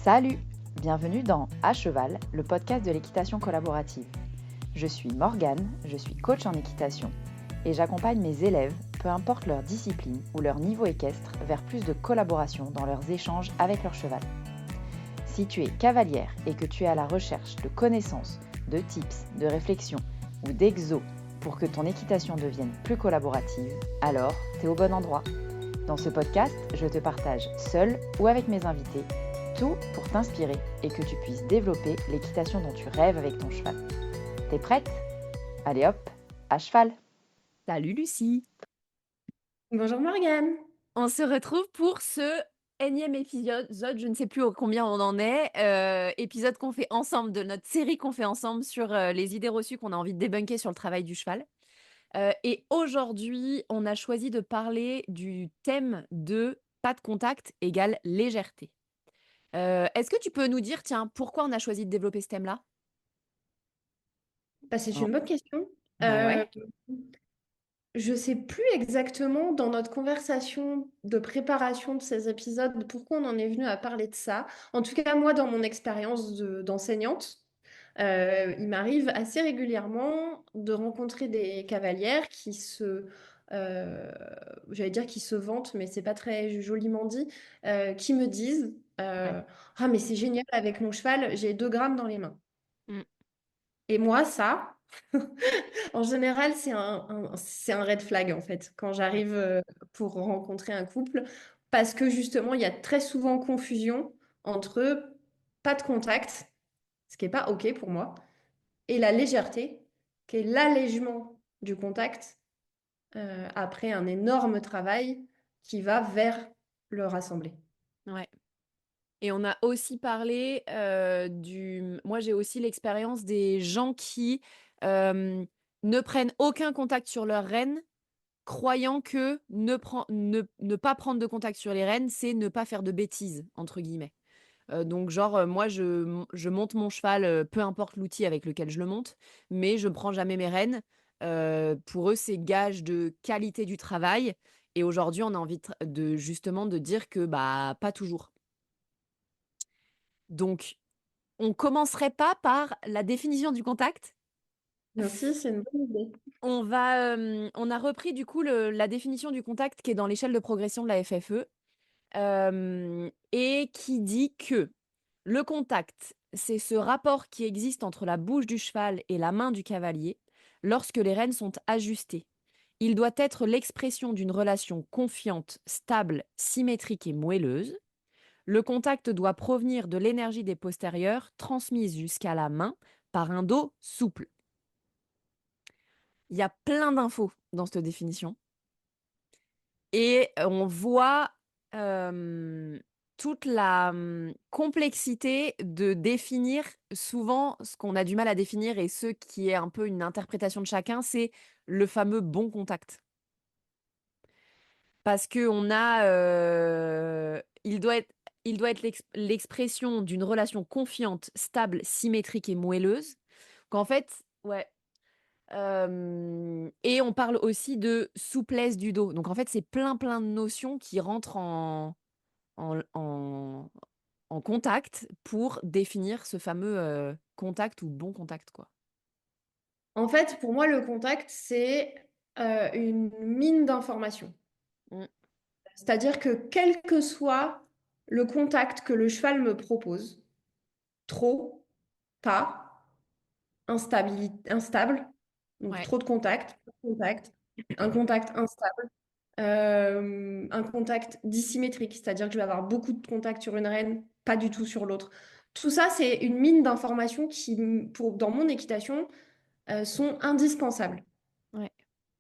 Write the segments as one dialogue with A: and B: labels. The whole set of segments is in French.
A: Salut! Bienvenue dans À Cheval, le podcast de l'équitation collaborative. Je suis Morgane, je suis coach en équitation et j'accompagne mes élèves, peu importe leur discipline ou leur niveau équestre, vers plus de collaboration dans leurs échanges avec leur cheval. Si tu es cavalière et que tu es à la recherche de connaissances, de tips, de réflexions ou d'exos pour que ton équitation devienne plus collaborative, alors t'es au bon endroit. Dans ce podcast, je te partage seule ou avec mes invités tout pour t'inspirer et que tu puisses développer l'équitation dont tu rêves avec ton cheval. T'es prête? Allez hop, à cheval!
B: Salut Lucie!
C: Bonjour Morgane.
B: On se retrouve pour ce énième épisode, je ne sais plus combien on en est, épisode qu'on fait ensemble, de notre série qu'on fait ensemble sur les idées reçues qu'on a envie de débunker sur le travail du cheval. Et aujourd'hui, on a choisi de parler du thème de pas de contact égale légèreté. Est-ce que tu peux nous dire, tiens, pourquoi on a choisi de développer ce thème-là?
C: C'est
A: Oh.
C: une bonne question.
B: Ouais.
C: Je sais plus exactement dans notre conversation de préparation de ces épisodes pourquoi on en est venu à parler de ça. En tout cas, moi, dans mon expérience d'enseignante, il m'arrive assez régulièrement de rencontrer des cavalières euh, j'allais dire qui se vantent, mais c'est pas très joliment dit, qui me disent
B: Ouais.
C: Ah, mais c'est génial avec mon cheval, j'ai 2 grammes dans les mains.
B: Mm.
C: Et moi, ça, en général, c'est un red flag, en fait, quand
B: Ouais.
C: j'arrive pour rencontrer un couple, parce que justement, il y a très souvent confusion entre pas de contact, ce qui n'est pas OK pour moi, et la légèreté, qui est l'allègement du contact après un énorme travail qui va vers le rassembler.
B: Ouais. Et on a aussi parlé Moi, j'ai aussi l'expérience des gens qui ne prennent aucun contact sur leur renne, croyant que ne pas prendre de contact sur les rênes, c'est ne pas faire de bêtises, entre guillemets. Donc, genre, moi, je monte mon cheval, peu importe l'outil avec lequel je le monte, mais je ne prends jamais mes rênes. Pour eux, c'est gage de qualité du travail. Et aujourd'hui, on a envie justement de dire que bah, pas toujours. Donc, on commencerait pas par la définition du contact.
C: Merci, c'est une bonne idée.
B: On a repris du coup la définition du contact qui est dans l'échelle de progression de la FFE et qui dit que le contact, c'est ce rapport qui existe entre la bouche du cheval et la main du cavalier lorsque les rênes sont ajustées. Il doit être l'expression d'une relation confiante, stable, symétrique et moelleuse. Le contact doit provenir de l'énergie des postérieurs transmise jusqu'à la main par un dos souple. Il y a plein d'infos dans cette définition. Et on voit toute la complexité de définir souvent ce qu'on a du mal à définir et ce qui est un peu une interprétation de chacun, c'est le fameux bon contact. Parce que il doit être l'expression d'une relation confiante, stable, symétrique et moelleuse. Qu'en fait, ouais. Et on parle aussi de souplesse du dos. Donc en fait, c'est plein de notions qui rentrent en, en, en contact pour définir ce fameux contact ou bon contact, quoi.
C: En fait, pour moi, le contact, c'est une mine d'informations.
B: Mm.
C: C'est-à-dire que quel que soit le contact que le cheval me propose, trop, pas, instable, donc
B: Ouais,
C: trop de contact, peu de contact, un contact instable, un contact dissymétrique, c'est-à-dire que je vais avoir beaucoup de contacts sur une reine, pas du tout sur l'autre. Tout ça, c'est une mine d'informations qui, dans mon équitation, sont indispensables.
B: ouais,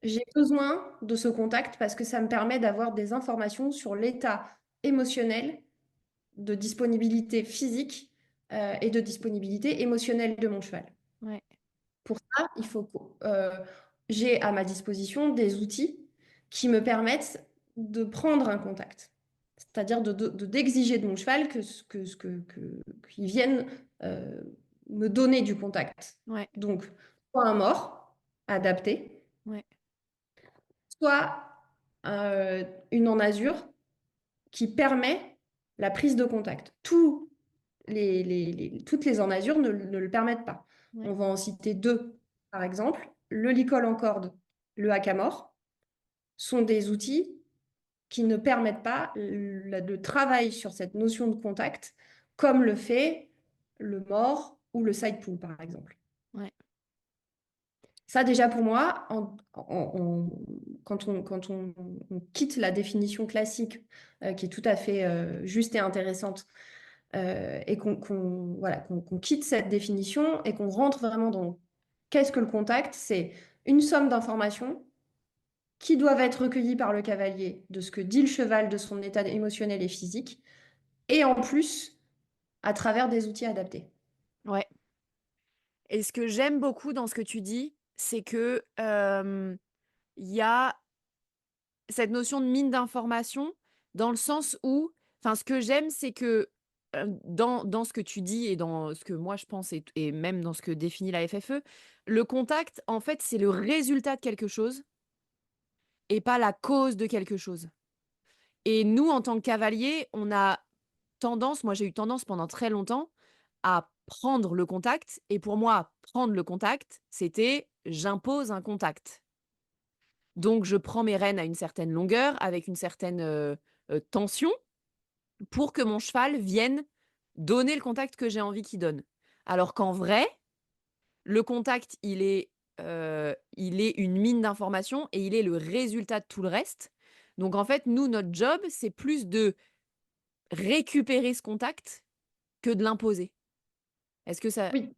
C: J'ai besoin de ce contact parce que ça me permet d'avoir des informations sur l'état émotionnel, de disponibilité physique et de disponibilité émotionnelle de mon cheval.
B: ouais,
C: Pour ça, il faut que j'ai à ma disposition des outils qui me permettent de prendre un contact. C'est-à-dire d'exiger de mon cheval qu'il vienne euh, me donner du contact.
B: ouais,
C: Donc, soit un mort adapté,
B: ouais,
C: soit une en azur qui permet la prise de contact. Tout toutes les emmasures ne le permettent pas.
B: Ouais.
C: On va en citer deux, par exemple. Le licol en corde, le hackamore, sont des outils qui ne permettent pas le travail sur cette notion de contact, comme le fait le more ou le side pull, par exemple.
B: Ouais.
C: Ça, déjà pour moi, quand on quitte la définition classique, qui est tout à fait juste et intéressante, et qu'on quitte cette définition et qu'on rentre vraiment dans qu'est-ce que le contact? C'est une somme d'informations qui doivent être recueillies par le cavalier de ce que dit le cheval, de son état émotionnel et physique, et en plus, à travers des outils adaptés.
B: Ouais. Et ce que j'aime beaucoup dans ce que tu dis, c'est que il y a cette notion de mine d'information dans le sens où, enfin, ce que j'aime, c'est que dans ce que tu dis et dans ce que moi je pense et même dans ce que définit la FFE, le contact, en fait, c'est le résultat de quelque chose et pas la cause de quelque chose. Et nous, en tant que cavaliers, on a tendance, moi j'ai eu tendance pendant très longtemps à prendre le contact. Et pour moi, prendre le contact, c'était j'impose un contact. Donc je prends mes rênes à une certaine longueur, avec une certaine tension, pour que mon cheval vienne donner le contact que j'ai envie qu'il donne. Alors qu'en vrai, le contact, il est une mine d'informations et il est le résultat de tout le reste. Donc en fait, nous, notre job, c'est plus de récupérer ce contact que de l'imposer. Est-ce que ça...
C: Oui.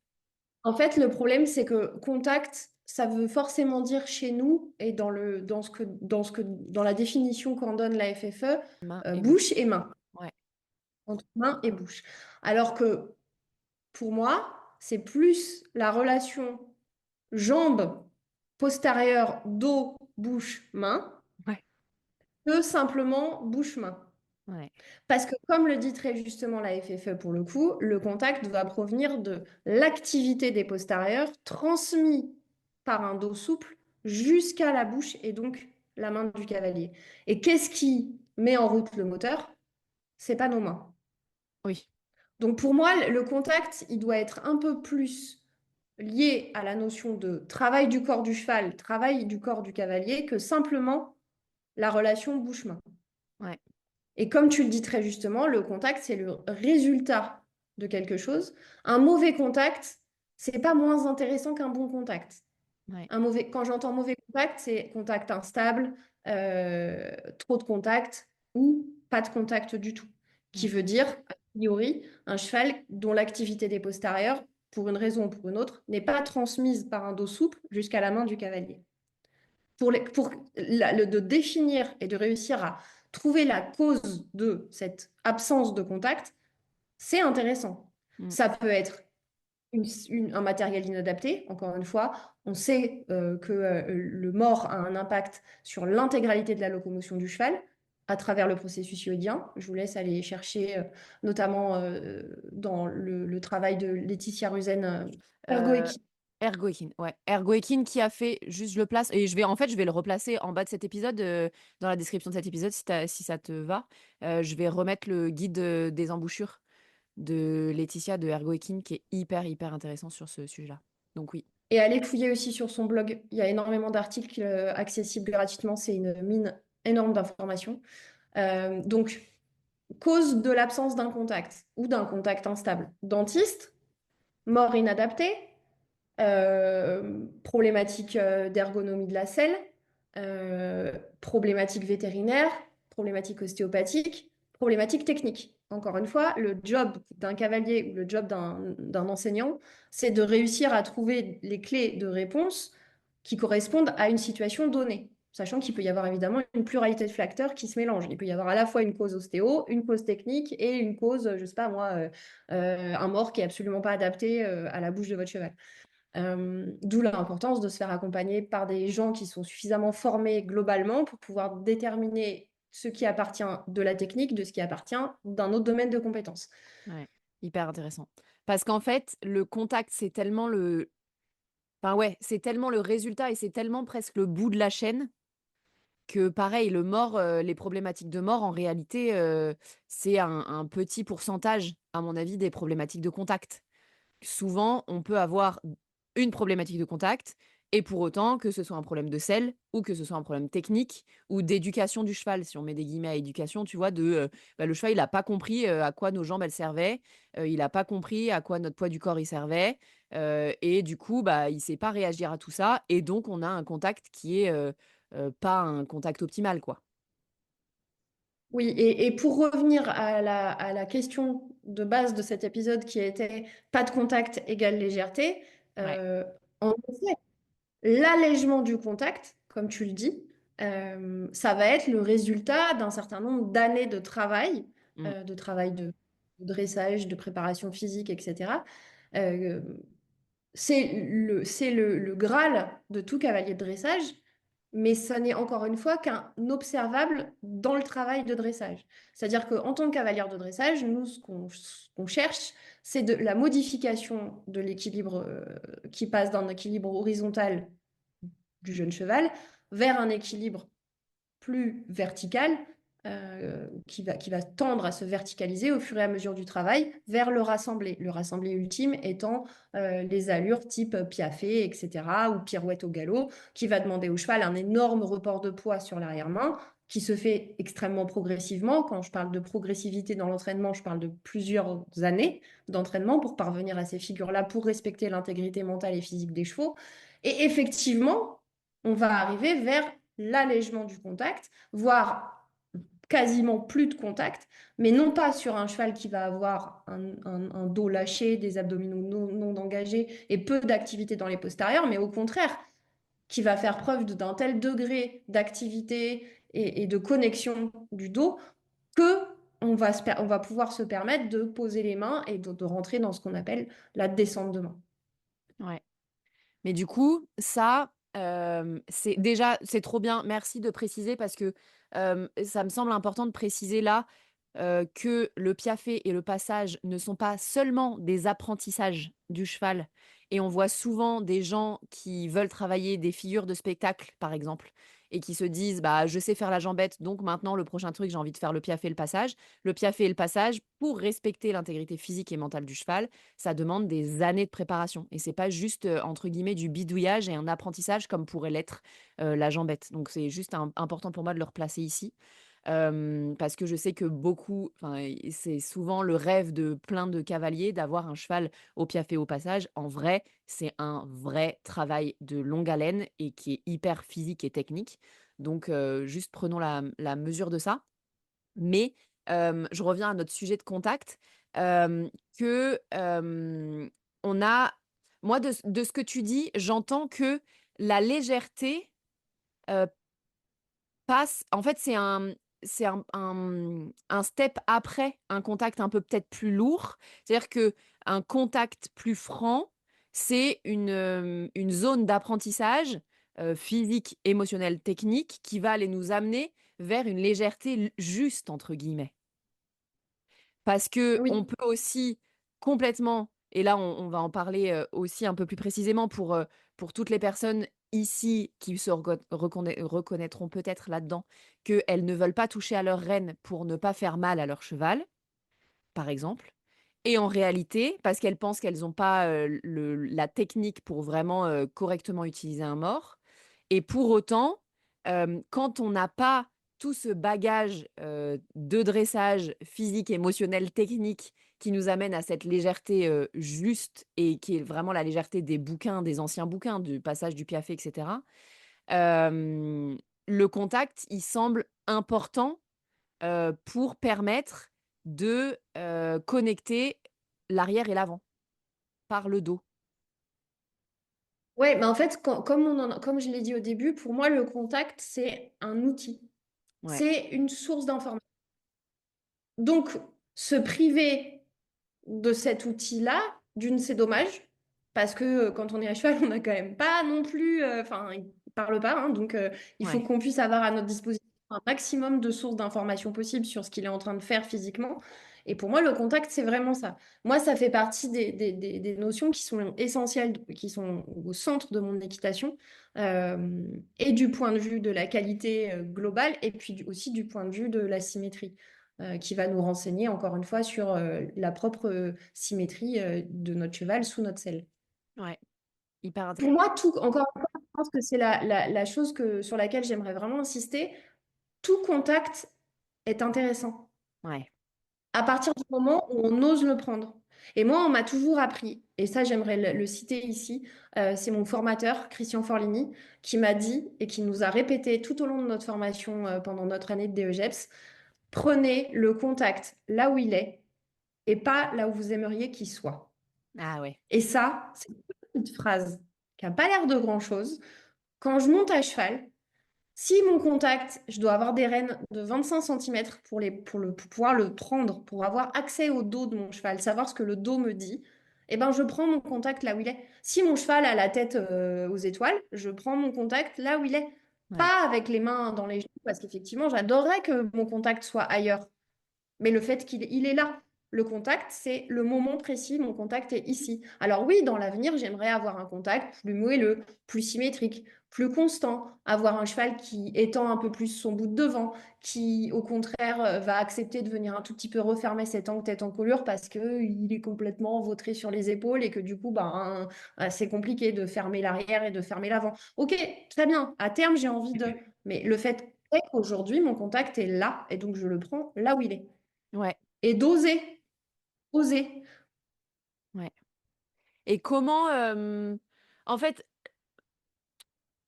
C: En fait, le problème, c'est que contact, ça veut forcément dire chez nous, et dans la définition qu'en donne la FFE,
B: Main et bouche.
C: bouche et main,
B: Ouais,
C: entre main et bouche. Alors que pour moi, c'est plus la relation jambe postérieure, dos, bouche, main,
B: ouais,
C: que simplement bouche-main.
B: ouais,
C: Parce que, comme le dit très justement la FFE pour le coup, le contact doit provenir de l'activité des postérieurs transmis par un dos souple jusqu'à la bouche et donc la main du cavalier. Et qu'est-ce qui met en route le moteur? C'est pas nos mains.
B: oui,
C: Donc pour moi, le contact, il doit être un peu plus lié à la notion de travail du corps du cheval, travail du corps du cavalier, que simplement la relation bouche-main.
B: ouais,
C: Et comme tu le dis très justement, le contact, c'est le résultat de quelque chose. Un mauvais contact, c'est pas moins intéressant qu'un bon contact.
B: ouais.
C: Quand j'entends mauvais contact, c'est contact instable, trop de contact ou pas de contact du tout. Qui
B: Ouais.
C: veut dire, a priori, un cheval dont l'activité des postérieurs, pour une raison ou pour une autre, n'est pas transmise par un dos souple jusqu'à la main du cavalier. De définir et de réussir à trouver la cause de cette absence de contact, c'est intéressant.
B: Mm.
C: Ça peut être un matériel inadapté. Encore une fois, on sait que le mort a un impact sur l'intégralité de la locomotion du cheval à travers le processus yoïdien. Je vous laisse aller chercher, notamment dans le travail de Laetitia Ruzen,
B: Euh,
C: ergoéquipe.
B: Ergoekin, ouais. Ergoekin qui a fait, juste je le place, et en fait, je vais le replacer en bas de cet épisode, dans la description de cet épisode, si ça te va. Je vais remettre le guide des embouchures de Laetitia de Ergoekin qui est hyper, hyper intéressant sur ce sujet-là. Donc oui.
C: Et allez fouiller aussi sur son blog. Il y a énormément d'articles accessibles gratuitement. C'est une mine énorme d'informations. Donc, cause de l'absence d'un contact ou d'un contact instable. Dentiste, mort inadaptée, problématique d'ergonomie de la selle, problématique vétérinaire, problématique ostéopathique, problématique technique. Encore une fois, le job d'un cavalier ou le job d'un enseignant, c'est de réussir à trouver les clés de réponse qui correspondent à une situation donnée. Sachant qu'il peut y avoir évidemment une pluralité de facteurs qui se mélangent. Il peut y avoir à la fois une cause ostéo, une cause technique et une cause, je ne sais pas moi, un mort qui est absolument pas adapté à la bouche de votre cheval. D'où l'importance de se faire accompagner par des gens qui sont suffisamment formés globalement pour pouvoir déterminer ce qui appartient de la technique, de ce qui appartient d'un autre domaine de compétences.
B: Ouais, hyper intéressant. Parce qu'en fait, le contact, c'est tellement le... Enfin ouais, c'est tellement le résultat et c'est tellement presque le bout de la chaîne que pareil, les problématiques de mort, en réalité, c'est un petit pourcentage à mon avis, des problématiques de contact. Souvent, on peut avoir une problématique de contact et pour autant que ce soit un problème de selle ou que ce soit un problème technique ou d'éducation du cheval. Si on met des guillemets à éducation, tu vois, le cheval, il a pas compris, à quoi nos jambes, elles servaient, il a pas compris à quoi notre poids du corps, il servait, et du coup, bah, il sait pas réagir à tout ça et donc on a un contact qui est, pas un contact optimal, quoi.
C: Oui, et pour revenir à la question de base de cet épisode qui était pas de contact égale légèreté,
B: Ouais.
C: euh, en effet, l'allègement du contact, comme tu le dis, ça va être le résultat d'un certain nombre d'années
B: Mmh.
C: de travail de dressage, de préparation physique, etc. Euh, c'est le Graal de tout cavalier de dressage, mais ça n'est encore une fois qu'un observable dans le travail de dressage. C'est-à-dire qu'en tant que cavalière de dressage, nous, ce qu'on cherche, c'est de la modification de l'équilibre qui passe d'un équilibre horizontal du jeune cheval vers un équilibre plus vertical qui va tendre à se verticaliser au fur et à mesure du travail vers le rassemblé. Le rassemblé ultime étant les allures type piaffe, etc., ou pirouette au galop, qui va demander au cheval un énorme report de poids sur l'arrière-main, qui se fait extrêmement progressivement. Quand je parle de progressivité dans l'entraînement, je parle de plusieurs années d'entraînement pour parvenir à ces figures-là, pour respecter l'intégrité mentale et physique des chevaux. Et effectivement, on va arriver vers l'allègement du contact, voire quasiment plus de contact, mais non pas sur un cheval qui va avoir un dos lâché, des abdominaux non engagés et peu d'activité dans les postérieurs, mais au contraire, qui va faire preuve d'un tel degré d'activité et de connexion du dos que on va pouvoir se permettre de poser les mains et de rentrer dans ce qu'on appelle la descente de main.
B: Ouais. Mais du coup, ça, c'est trop bien. Merci de préciser parce que, ça me semble important de préciser là, que le piaffe et le passage ne sont pas seulement des apprentissages du cheval et on voit souvent des gens qui veulent travailler des figures de spectacle, par exemple, et qui se disent: «Bah, je sais faire la jambette, donc maintenant le prochain truc, j'ai envie de faire le piaffe et le passage». Le piaffe et le passage, pour respecter l'intégrité physique et mentale du cheval, ça demande des années de préparation et c'est pas juste, entre guillemets «du bidouillage» et un apprentissage comme pourrait l'être, la jambette. Donc c'est juste important pour moi de le replacer ici, parce que je sais que beaucoup enfin et c'est souvent le rêve de plein de cavaliers d'avoir un cheval au piaffe et au passage. En vrai, c'est un vrai travail de longue haleine et qui est hyper physique et technique. Donc juste prenons la mesure de ça. Mais, je reviens à notre sujet de contact, hem, que, on a moi de ce que tu dis, j'entends que la légèreté, heu, passe en fait, c'est un step après un contact un peu peut-être plus lourd. C'est-à-dire qu'un contact plus franc, c'est une zone d'apprentissage, physique, émotionnel, technique qui va aller nous amener vers une «légèreté l juste» entre guillemets. Parce que on
C: Oui.
B: peut aussi complètement et là on va en parler, aussi un peu plus précisément pour toutes les personnes ici qui se reconnaîtront peut-être là-dedans, qu'elles ne veulent pas toucher à leurs rênes pour ne pas faire mal à leur cheval, par exemple et en réalité, parce qu'elles pensent qu'elles ont pas, la technique pour vraiment, correctement utiliser un mors et pour autant, quand on n'a pas tout ce bagage, de dressage physique, émotionnel, technique qui nous amène à cette légèreté, juste et qui est vraiment la légèreté des bouquins, des anciens bouquins, du passage du piaffe et cetera. Hem, le contact, il semble important, pour permettre de, connecter l'arrière et l'avant par le dos.
C: Ouais, mais en fait, comme je l'ai dit au début, pour moi, le contact, c'est un outil.
B: Ouais,
C: C'est une source d'information. Donc, se priver de cet outil-là, d'une, c'est dommage, parce que quand on est à cheval, on n'a quand même pas non plus, enfin, il parle pas, hein, donc il faut
B: ouais.
C: qu'on puisse avoir à notre disposition un maximum de sources d'informations possibles sur ce qu'il est en train de faire physiquement. Et pour moi, le contact, c'est vraiment ça. Moi, ça fait partie des notions qui sont essentielles, qui sont au centre de mon équitation, et du point de vue de la qualité globale, et puis aussi du point de vue de la symétrie. qui va nous renseigner encore une fois sur la propre symétrie de notre cheval sous notre selle.
B: Ouais, hyper
C: Pour
B: intéressant.
C: moi, encore une fois, je pense que c'est la chose sur laquelle j'aimerais vraiment insister. Tout contact est intéressant
B: Ouais,
C: à partir du moment où on ose le prendre. Et moi, on m'a toujours appris, et ça j'aimerais le citer ici, c'est mon formateur, Christian Forlini, qui m'a dit et qui nous a répété tout au long de notre formation pendant notre année de DEGEPS, prenez le contact là où il est et pas là où vous aimeriez qu'il soit.
B: ah ouais,
C: Et ça, c'est une petite phrase qui n'a pas l'air de grand-chose. Quand je monte à cheval, si mon contact, je dois avoir des rênes de 25 centimètres pour pouvoir le prendre, pour avoir accès au dos de mon cheval, savoir ce que le dos me dit, eh ben, je prends mon contact là où il est. Si mon cheval a la tête aux étoiles, je prends mon contact là où il est.
B: ouais,
C: Pas avec les mains dans les genoux, parce qu'effectivement, j'adorerais que mon contact soit ailleurs. Mais le fait qu'il est là, le contact, c'est le moment précis, mon contact est ici. Alors oui, dans l'avenir, j'aimerais avoir un contact plus moelleux, plus symétrique, plus constant, avoir un cheval qui étend un peu plus son bout de devant, qui au contraire va accepter de venir un tout petit peu refermer cette angle tête en colure parce qu'il est complètement vautré sur les épaules et que du coup, c'est compliqué de fermer l'arrière et de fermer l'avant. Ok, très bien, à terme, j'ai envie de... Mais le fait est qu'aujourd'hui, mon contact est là et donc je le prends là où il est.
B: ouais,
C: Et d'oser, oser.
B: ouais. Et comment, en fait,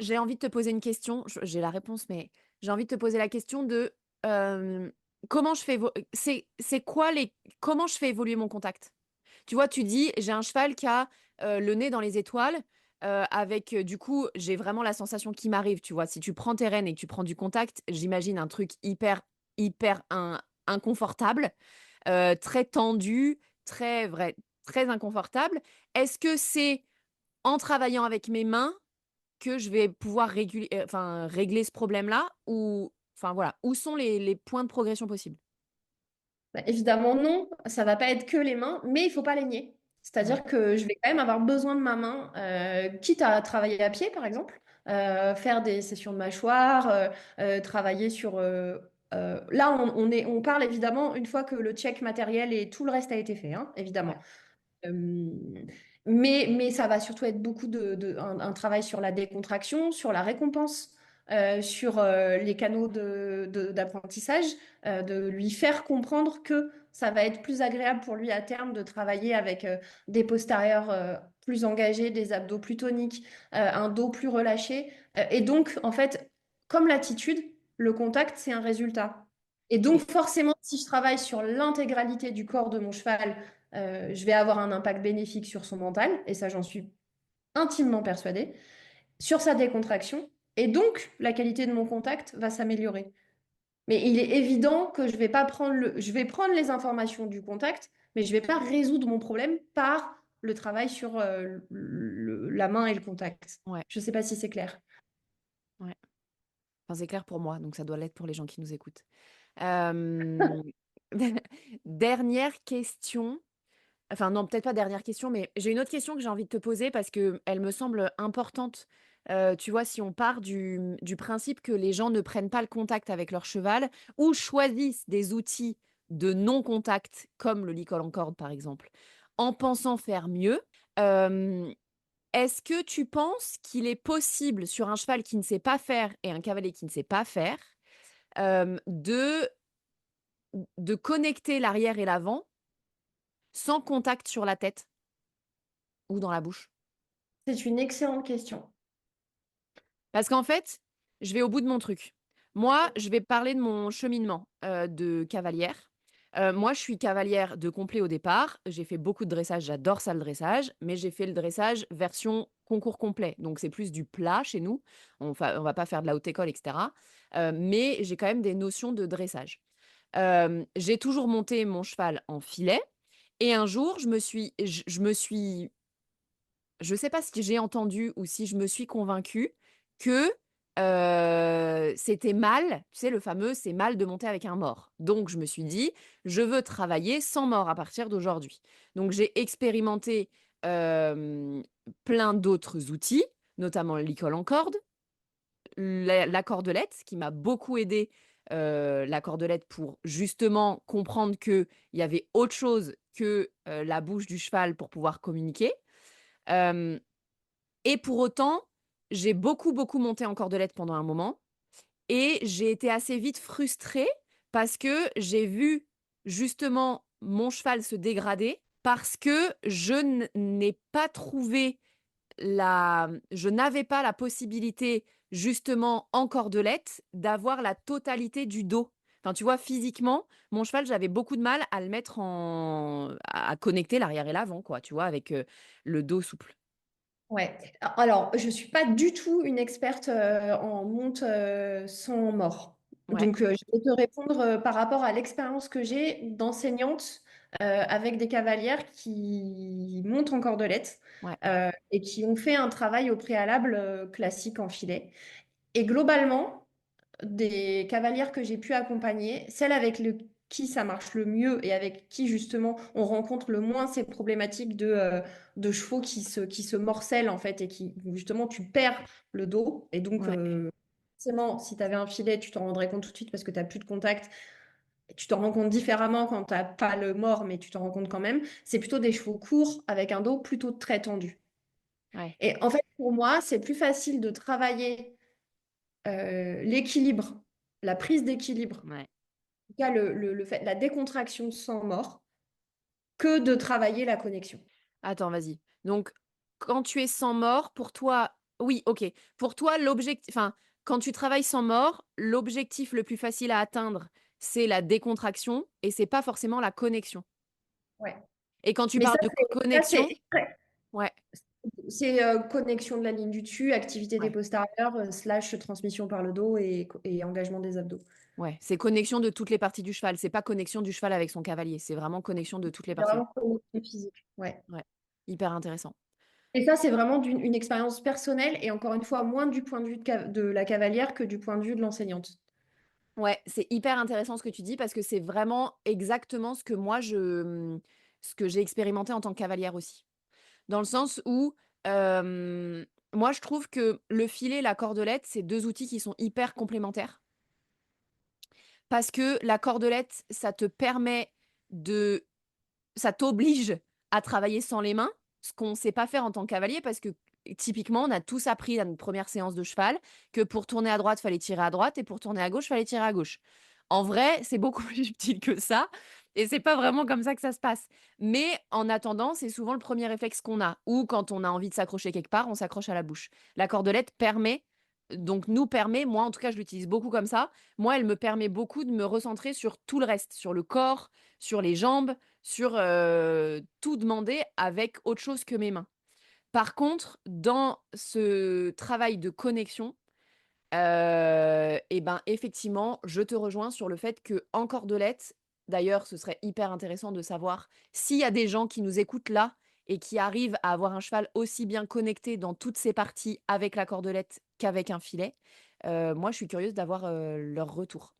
B: j'ai envie de te poser une question. J'ai la réponse, mais j'ai envie de te poser la question de comment je fais c'est quoi comment je fais évoluer mon contact? Tu vois, tu dis, j'ai un cheval qui a le nez dans les étoiles, avec du coup, j'ai vraiment la sensation qui m'arrive. Tu vois, si tu prends tes rênes et que tu prends du contact, j'imagine un truc hyper inconfortable, très tendu, très inconfortable. Est-ce que c'est en travaillant avec mes mains que je vais pouvoir régler ce problème-là ou enfin voilà, où sont les points de progression possibles?
C: Bah, évidemment, non, ça va pas être que les mains, mais il faut pas les nier.
B: Ouais,
C: C'est-à-dire que je vais quand même avoir besoin de ma main, quitte à travailler à pied, par exemple, faire des sessions de mâchoire, travailler sur... là, on parle évidemment une fois que le check matériel et tout le reste a été fait, hein, évidemment.
B: ouais,
C: Euh, mais ça va surtout être beaucoup un travail sur la décontraction, sur la récompense, sur les canaux d'apprentissage, de lui faire comprendre que ça va être plus agréable pour lui à terme de travailler avec des postérieurs plus engagés, des abdos plus toniques, un dos plus relâché. Et donc, en fait, comme l'attitude, le contact, c'est un résultat. Et donc,
B: OK.
C: forcément, si je travaille sur l'intégralité du corps de mon cheval, je vais avoir un impact bénéfique sur son mental, et ça, j'en suis intimement persuadée, sur sa décontraction, et donc la qualité de mon contact va s'améliorer. Mais il est évident que je vais prendre les informations du contact, mais je ne vais pas résoudre mon problème par le travail sur la main et le contact.
B: Ouais,
C: Je ne sais pas si c'est clair.
B: ouais. Enfin, c'est clair pour moi, donc ça doit l'être pour les gens qui nous écoutent. Hem, dernière question, enfin non, peut-être pas dernière question, mais j'ai une autre question que j'ai envie de te poser parce qu'elle me semble importante. Tu vois, si on part du principe que les gens ne prennent pas le contact avec leur cheval ou choisissent des outils de non-contact, comme le licol en corde, par exemple, en pensant faire mieux, hem, est-ce que tu penses qu'il est possible sur un cheval qui ne sait pas faire et un cavalier qui ne sait pas faire, hem, de de connecter l'arrière et l'avant sans contact sur la tête ou dans la bouche?
C: C'est une excellente question.
B: Parce qu'en fait, je vais au bout de mon truc. Moi, je vais parler de mon cheminement, de cavalière. Moi, je suis cavalière de complet au départ. J'ai fait beaucoup de dressage, j'adore ça le dressage, mais j'ai fait le dressage version concours complet. Donc c'est plus du plat chez nous. On va pas faire de la haute école et cetera. Mais j'ai quand même des notions de dressage. J'ai toujours monté mon cheval en filet et un jour, je sais pas si j'ai entendu ou si je me suis convaincue que, c'était mal, tu sais le fameux: «C'est mal de monter avec un mort». Donc je me suis dit: «Je veux travailler sans mort à partir d'aujourd'hui». Donc j'ai expérimenté, hem, plein d'autres outils, notamment l'école en corde, la cordelette qui m'a beaucoup aidée, la cordelette pour justement comprendre qu'il y avait autre chose que la bouche du cheval pour pouvoir communiquer. Euh, et pour autant, j'ai beaucoup, beaucoup monté en cordelette pendant un moment. Et j'ai été assez vite frustrée parce que j'ai vu justement mon cheval se dégrader parce que n'ai pas trouvé je n'avais pas la possibilité justement en cordelette d'avoir la totalité du dos. Enfin, tu vois, physiquement, mon cheval, j'avais beaucoup de mal à le mettre à connecter l'arrière et l'avant, quoi, tu vois, avec le dos souple.
C: Ouais. Alors, je suis pas du tout une experte en monte sans mort.
B: Ouais,
C: Donc, je vais te répondre par rapport à l'expérience que j'ai d'enseignante avec des cavalières qui montent en cordelette
B: ouais,
C: et qui ont fait un travail au préalable classique en filet. Et globalement, des cavalières que j'ai pu accompagner, celles avec qui ça marche le mieux et avec qui justement on rencontre le moins ces problématiques de chevaux qui se morcellent en fait et qui justement tu perds le dos. Et donc,
B: ouais,
C: forcément, si tu avais un filet, tu t'en rendrais compte tout de suite parce que tu n'as plus de contact. Et tu t'en rends compte différemment quand tu n'as pas le mort, mais tu t'en rends compte quand même. C'est plutôt des chevaux courts avec un dos plutôt très tendu.
B: ouais,
C: Et en fait, pour moi, c'est plus facile de travailler l'équilibre, la prise d'équilibre,
B: ouais.
C: en tout cas le fait, la décontraction sans mort, que de travailler la connexion.
B: Attends, vas-y. Donc, quand tu es sans mort, pour toi, oui, ok. Pour toi, l'objectif, enfin, quand tu travailles sans mort, l'objectif le plus facile à atteindre, c'est la décontraction et c'est pas forcément la connexion.
C: Ouais.
B: Et quand tu
C: Mais
B: parles de
C: ça,
B: connexion, ouais,
C: c'est connexion de la ligne du dessus, activité des
B: ouais,
C: postérieurs, slash transmission par le dos et engagement des abdos.
B: ouais, c'est connexion de toutes les parties du cheval. C'est pas connexion du cheval avec son cavalier. C'est vraiment connexion de toutes les
C: C'est
B: parties.
C: vraiment connexion physique. Ouais.
B: Ouais, hyper intéressant.
C: Et ça, c'est vraiment une expérience personnelle et encore une fois, moins du point de vue de la cavalière que du point de vue de l'enseignante.
B: Ouais, c'est hyper intéressant ce que tu dis parce que c'est vraiment exactement ce que ce que j'ai expérimenté en tant que cavalière aussi. Dans le sens où, moi, je trouve que le filet et la cordelette, c'est 2 outils qui sont hyper complémentaires. Parce que la cordelette, de ça t'oblige à travailler sans les mains, ce qu'on ne sait pas faire en tant que cavalier parce que typiquement, on a tous appris à notre première séance de cheval que pour tourner à droite, fallait tirer à droite et pour tourner à gauche, fallait tirer à gauche. En vrai, c'est beaucoup plus subtil que ça et c'est pas vraiment comme ça que ça se passe. Mais en attendant, c'est souvent le premier réflexe qu'on a ou quand on a envie de s'accrocher quelque part, on s'accroche à la bouche. La cordelette nous permet, moi en tout cas, je l'utilise beaucoup comme ça. Moi, elle me permet beaucoup de me recentrer sur tout le reste, sur le corps, sur les jambes, sur tout demander avec autre chose que mes mains. Par contre, dans ce travail de connexion, et ben effectivement, je te rejoins sur le fait que en cordelette, d'ailleurs, ce serait hyper intéressant de savoir s'il y a des gens qui nous écoutent là et qui arrivent à avoir un cheval aussi bien connecté dans toutes ses parties avec la cordelette qu'avec un filet. Moi, je suis curieuse d'avoir leur retour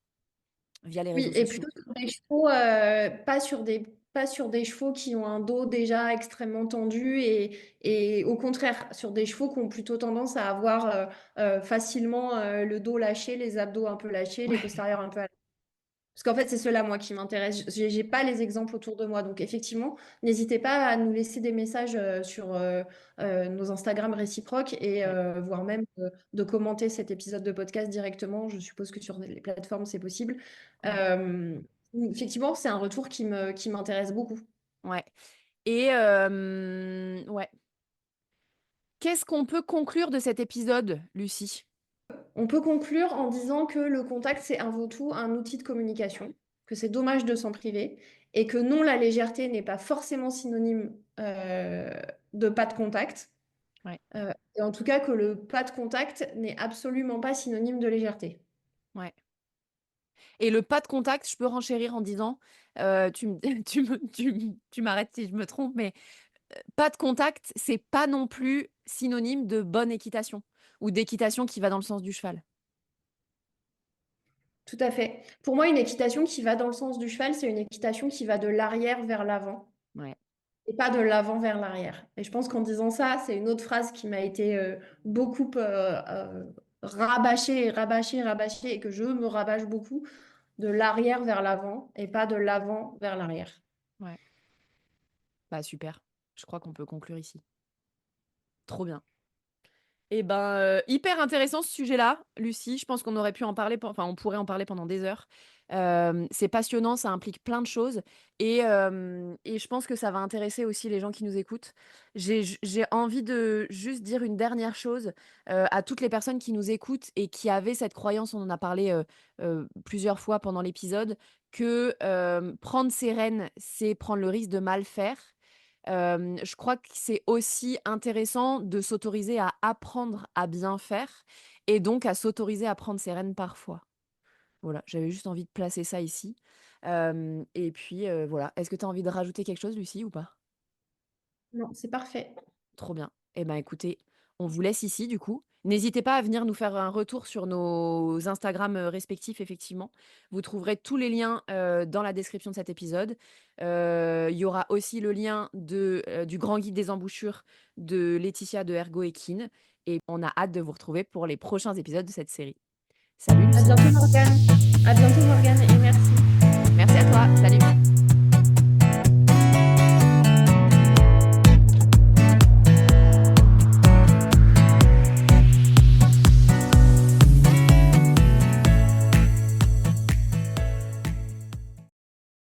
B: via les
C: Oui,
B: réseaux
C: et
B: sociaux.
C: plutôt sur des chevaux, pas sur des chevaux qui ont un dos déjà extrêmement tendu et au contraire, sur des chevaux qui ont plutôt tendance à avoir facilement le dos lâché, les abdos un peu lâchés, les postérieurs un peu. Parce qu'en fait, c'est cela, moi, qui m'intéresse. J'ai pas les exemples autour de moi. Donc, effectivement, n'hésitez pas à nous laisser des messages sur nos Instagram réciproques et
B: Ouais,
C: voire même de commenter cet épisode de podcast directement. Je suppose que sur les plateformes, c'est possible.
B: ouais,
C: Euh, Effectivement, c'est un retour qui m'intéresse beaucoup.
B: ouais. Et ouais. Qu'est-ce qu'on peut conclure de cet épisode, Lucie?
C: On peut conclure en disant que le contact, c'est avant tout un outil de communication, que c'est dommage de s'en priver, et que non, la légèreté n'est pas forcément synonyme de pas de contact,
B: Ouais,
C: et en tout cas que le pas de contact n'est absolument pas synonyme de légèreté.
B: ouais. Et le pas de contact, je peux renchérir en disant, tu me tu m'arrêtes si je me trompe, mais pas de contact, c'est pas non plus synonyme de bonne équitation ou d'équitation qui va dans le sens du cheval.
C: Tout à fait. Pour moi, une équitation qui va dans le sens du cheval, c'est une équitation qui va de l'arrière vers l'avant
B: Ouais,
C: et pas de l'avant vers l'arrière. Et je pense qu'en disant ça, c'est une autre phrase qui m'a été beaucoup rabâcher, rabâcher, rabâcher et que je me rabâche beaucoup de l'arrière vers l'avant et pas de l'avant vers l'arrière.
B: Ouais. Bah super. Je crois qu'on peut conclure ici. Trop bien. Eh ben, hyper intéressant ce sujet-là, Lucie. Je pense qu'on aurait pu en parler, enfin, on pourrait en parler pendant des heures. C'est passionnant, ça implique plein de choses et je pense que ça va intéresser aussi les gens qui nous écoutent. J'ai envie de juste dire une dernière chose, à toutes les personnes qui nous écoutent et qui avaient cette croyance, on en a parlé, plusieurs fois pendant l'épisode, que, prendre ses rênes, c'est prendre le risque de mal faire. Je crois que c'est aussi intéressant de s'autoriser à apprendre à bien faire et donc à s'autoriser à prendre ses rênes parfois. Voilà, j'avais juste envie de placer ça ici. Et puis, voilà. Est-ce que tu as envie de rajouter quelque chose, Lucie, ou pas?
C: Non, c'est parfait.
B: Trop bien. Eh ben, écoutez, on vous laisse ici, du coup. N'hésitez pas à venir nous faire un retour sur nos Instagram respectifs, effectivement. Vous trouverez tous les liens dans la description de cet épisode. Il y aura aussi le lien du grand guide des embouchures de Laetitia de Ergo Equine. Et on a hâte de vous retrouver pour les prochains épisodes de cette série. Salut,
C: À
B: Lucie!
C: bientôt, Morgane. À bientôt.